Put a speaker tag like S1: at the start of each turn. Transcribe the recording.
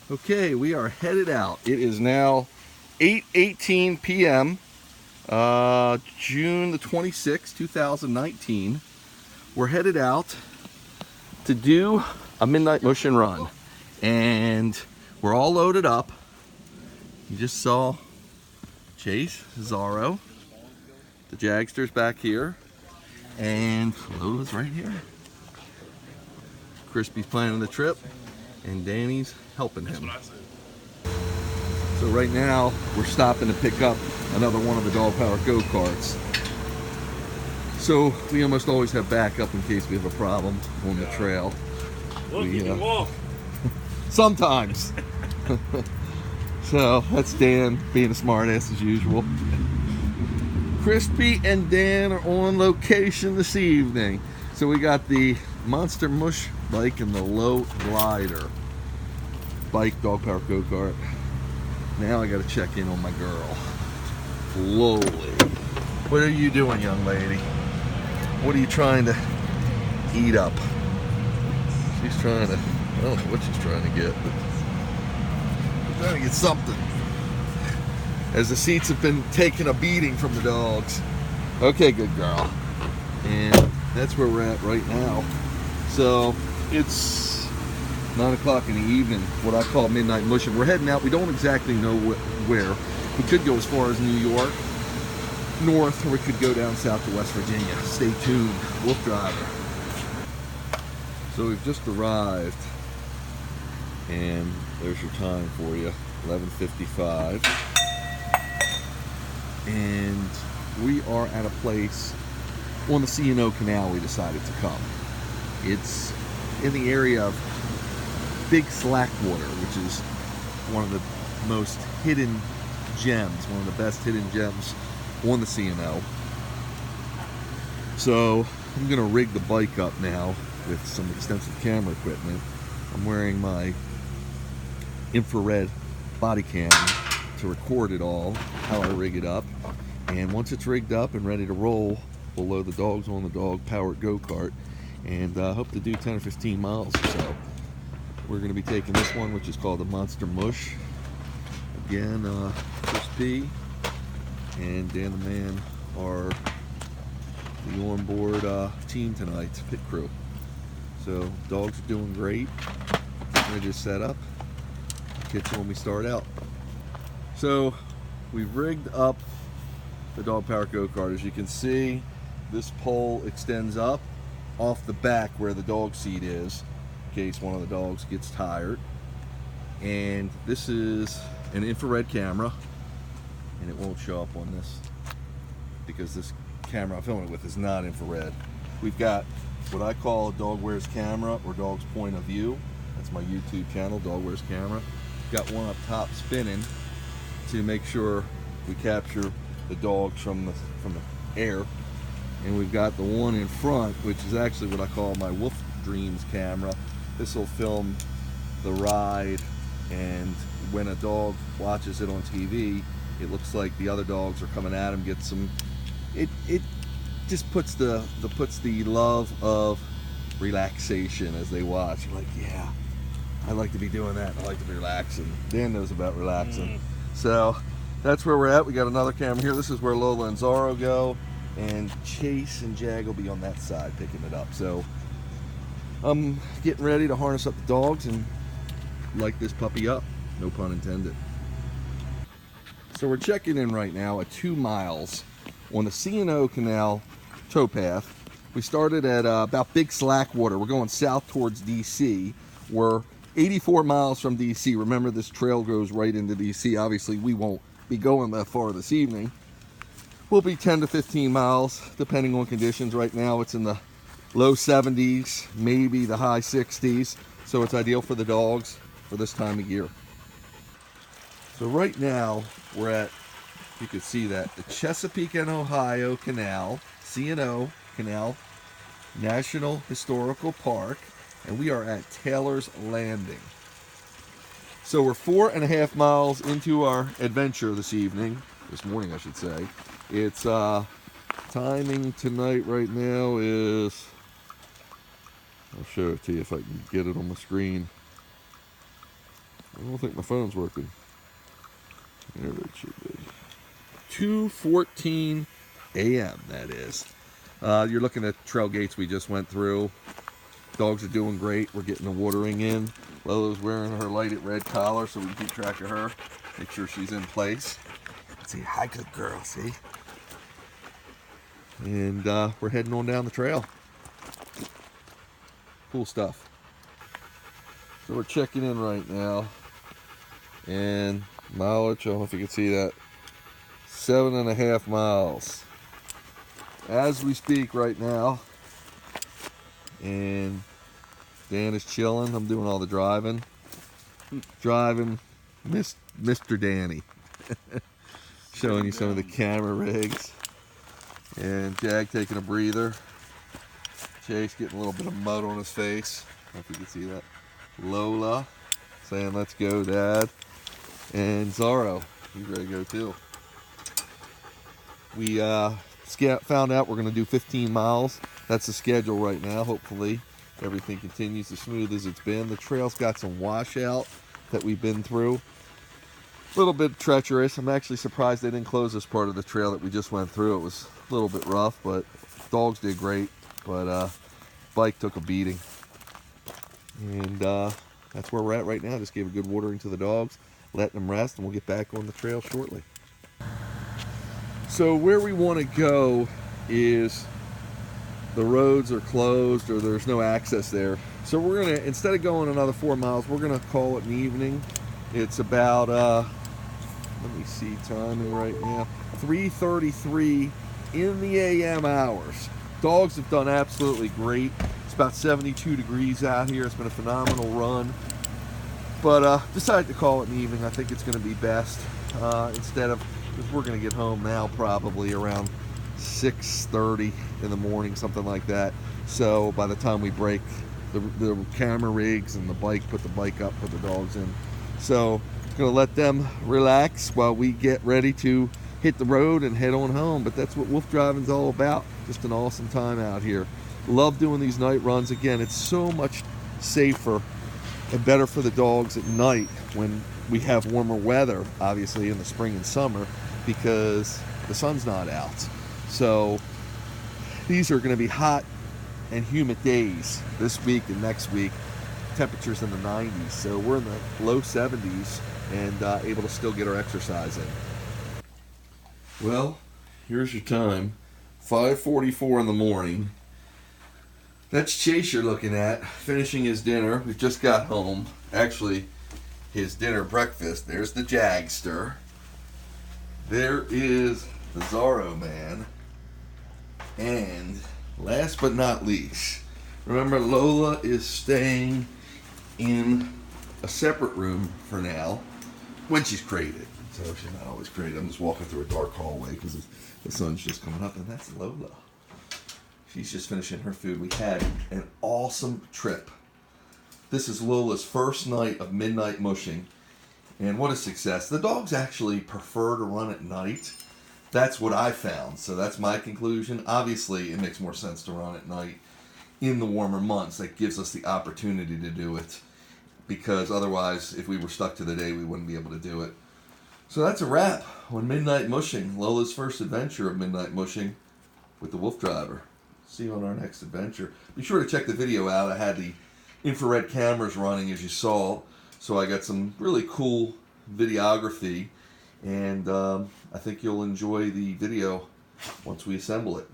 S1: Okay, we are headed out. It is now 8:18 p.m. June the 26th, 2019. We're headed out to do a midnight MUSHing run, and we're all loaded up. You just saw Chase, Zorro, the Jagster's back here, and LoLa's right here. Crispy's planning the trip, and Danny's helping him. So right now, we're stopping to pick up another one of the dog power go-karts. So we almost always have backup in case we have a problem on the trail.
S2: Look, you can walk.
S1: Sometimes. So that's Dan being a smartass as usual. Crispy and Dan are on location this evening. So we got the Monster Mush bike and the Low Glider bike dog power go-kart. Now I gotta check in on my girl, Loli. What are you doing, young lady? What are you trying to eat up? She's trying to, I don't know what she's trying to get, but she's trying to get something. As the seats have been taking a beating from the dogs. Okay, good girl. And that's where we're at right now. So it's 9 o'clock in the evening, what I call midnight MUSHing. We're heading out. We don't exactly know where. We could go as far as New York, north, or we could go down south to West Virginia. Stay tuned. WoofDriver. So we've just arrived, and there's your time for you, 11:55. And we are at a place on the C&O Canal we decided to come. It's in the area of Big Slackwater, which is one of the most hidden gems, one of the best hidden gems on the C&O. So I'm gonna rig the bike up now with some extensive camera equipment. I'm wearing my infrared body cam to record it all, how I rig it up. And once it's rigged up and ready to roll, we'll load the dogs on the dog powered go-kart and hope to do 10 or 15 miles or so. We're going to be taking this one, which is called the Monster Mush. Again, Crispy and Dan the Man are the onboard team tonight, pit crew. So dogs are doing great. We're just set up. Catch you when we start out. So we've rigged up the dog power go-kart. As you can see, this pole extends up off the back where the dog seat is, in case one of the dogs gets tired. And this is an infrared camera, and it won't show up on this because this camera I'm filming it with is not infrared. We've got what I call a dog wears camera, or dog's point of view. That's my YouTube channel, Dog Wears Camera. Got one up top spinning to make sure we capture the dogs from the air. And we've got the one in front, which is actually what I call my Wolf Dreams camera. This will film the ride, and when a dog watches it on TV, it looks like the other dogs are coming at him, gets some, it just puts the love of relaxation as they watch. You're like, yeah, I like to be doing that. I like to be relaxing. Dan knows about relaxing. So that's where we're at. We got another camera here. This is where Lola and Zorro go, and Chase and Jag will be on that side picking it up. So I'm getting ready to harness up the dogs and light this puppy up, no pun intended. So we're checking in right now at 2 miles on the C&O Canal towpath. We started at about Big Slackwater. We're going south towards DC. We're 84 miles from DC. Remember, this trail goes right into DC. Obviously, we won't be going that far this evening. We'll be 10 to 15 miles, depending on conditions. Right now, it's in the low 70s, maybe the high 60s. So it's ideal for the dogs for this time of year. So right now, we're at, you can see that, the Chesapeake and Ohio Canal, C&O Canal National Historical Park, and we are at Taylor's Landing. So we're 4.5 miles into our adventure this morning I should say. It's timing tonight right now is, I'll show it to you if I can get it on the screen. I don't think my phone's working. There it should be. 2:14 a.m. that is. You're looking at trail gates we just went through. Dogs are doing great. We're getting the watering in. Lola's wearing her lighted red collar so we can keep track of her. Make sure she's in place. See, hi, good girl, see? And we're heading on down the trail. Cool stuff. So we're checking in right now. And mileage, I don't know if you can see that. 7.5 miles. As we speak right now. And Dan is chilling. I'm doing all the driving. Driving Mr. Danny. Showing you some of the camera rigs. And Jag taking a breather. Chase getting a little bit of mud on his face. I don't know if you can see that. Lola saying, "Let's go, Dad." And Zorro, he's ready to go too. We found out we're going to do 15 miles. That's the schedule right now. Hopefully everything continues as smooth as it's been. The trail's got some washout that we've been through. A little bit treacherous. I'm actually surprised they didn't close this part of the trail that we just went through. It was a little bit rough, but dogs did great. But bike took a beating. And that's where we're at right now. Just gave a good watering to the dogs, letting them rest, and we'll get back on the trail shortly. So where we want to go is the roads are closed or there's no access there. So we're going to, instead of going another 4 miles, we're going to call it an evening. It's about, let me see timing right now, 3:33 in the AM hours. Dogs have done absolutely great. It's about 72 degrees out here. It's been a phenomenal run. But decided to call it an evening. I think it's going to be best instead of, because we're going to get home now probably around 6:30 in the morning, something like that. So by the time we break the camera rigs and the bike, put the bike up, put the dogs in. So going to let them relax while we get ready to hit the road and head on home. But that's what wolf driving's all about. Just an awesome time out here. Love doing these night runs. Again, it's so much safer and better for the dogs at night when we have warmer weather, obviously in the spring and summer, because the sun's not out. So these are going to be hot and humid days this week and next week. Temperatures in the 90s, so we're in the low 70s and able to still get our exercise in. Well, here's your time. 5:44 in the morning. That's Chase you're looking at, finishing his dinner. We've just got home. Actually, his dinner breakfast. There's the Jagster. There is the Zorro man. And last but not least, remember Lola is staying in a separate room for now when she's crated. So she's not always crated. I'm just walking through a dark hallway because the sun's just coming up, and that's Lola. She's just finishing her food. We had an awesome trip. This is Lola's first night of midnight mushing, and what a success. The dogs actually prefer to run at night. That's what I found, so that's my conclusion. Obviously, it makes more sense to run at night in the warmer months. That gives us the opportunity to do it, because otherwise, if we were stuck to the day, we wouldn't be able to do it. So that's a wrap on Midnight Mushing, Lola's first adventure of Midnight Mushing with the WoofDriver. See you on our next adventure. Be sure to check the video out. I had the infrared cameras running, as you saw, so I got some really cool videography, and I think you'll enjoy the video once we assemble it.